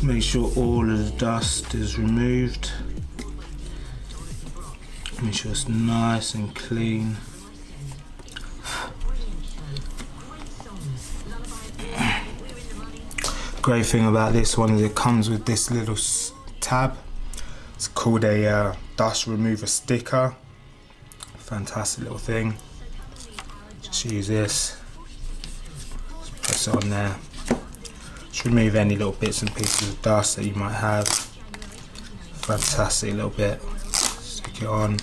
Make sure all of the dust is removed. Make sure it's nice and clean. Great thing about this one is it comes with this little tab. It's called a dust remover sticker. Fantastic little thing. Just use this. Just press it on there. Just remove any little bits and pieces of dust that you might have. Fantastic little bit. Stick it on.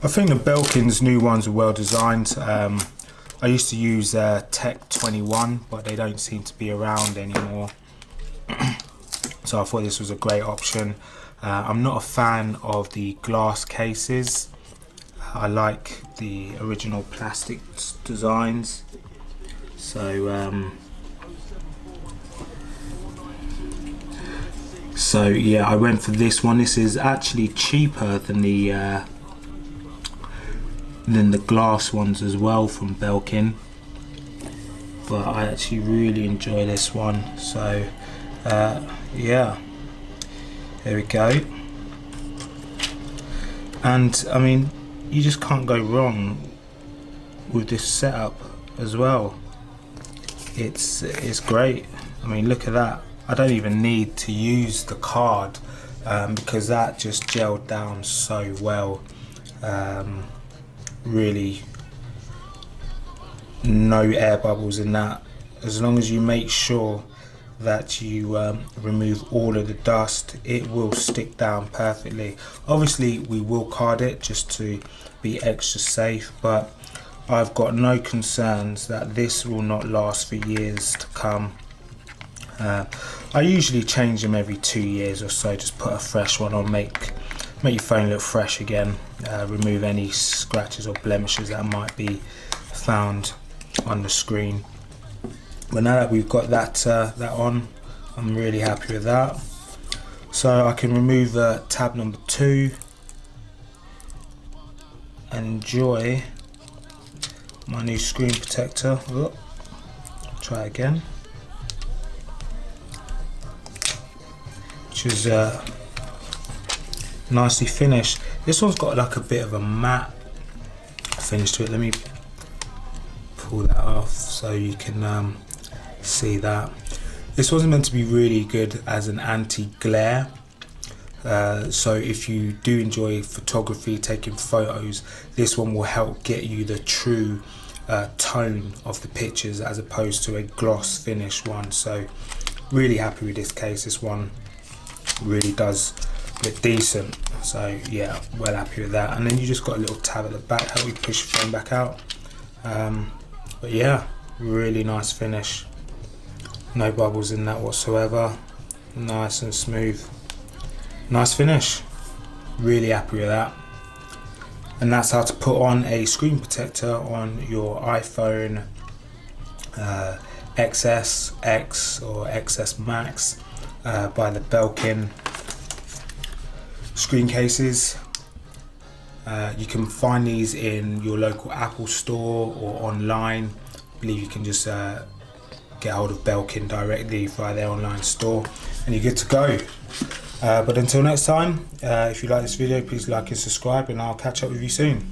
I think the Belkin's new ones are well designed. I used to use Tech 21, but they don't seem to be around anymore. So I thought this was a great option. I'm not a fan of the glass cases. I like the original plastic designs. So yeah, I went for this one. This is actually cheaper than the glass ones as well from Belkin, but I actually really enjoy this one. So yeah, there we go. And I mean, you just can't go wrong with this setup as well. It's great. I mean, look at that. I don't even need to use the card because that just gelled down so well. Really no air bubbles in that, as long as you make sure that you remove all of the dust, it will stick down perfectly. Obviously we will card it just to be extra safe, but I've got no concerns that this will not last for years to come. I usually change them every 2 years or so, just put a fresh one on, make your phone look fresh again, remove any scratches or blemishes that might be found on the screen. But now that we've got that on, I'm really happy with that. So I can remove tab number 2 and enjoy my new screen protector. Oh, try again. Which is nicely finished. This one's got like a bit of a matte finish to it. Let me pull that off so you can see that. This wasn't meant to be really good as an anti-glare. So if you do enjoy photography, taking photos, this one will help get you the true tone of the pictures as opposed to a gloss finish one. So really happy with this case. This one really does look decent. So yeah, well happy with that. And then you just got a little tab at the back, help you push your phone back out. But yeah, really nice finish. No bubbles in that whatsoever. Nice and smooth. Nice finish. Really happy with that. And that's how to put on a screen protector on your iPhone XS, X or XS Max by the Belkin screen cases. You can find these in your local Apple store or online. I believe you can just get hold of Belkin directly via their online store and you're good to go. But until next time, if you like this video, please like and subscribe, and I'll catch up with you soon.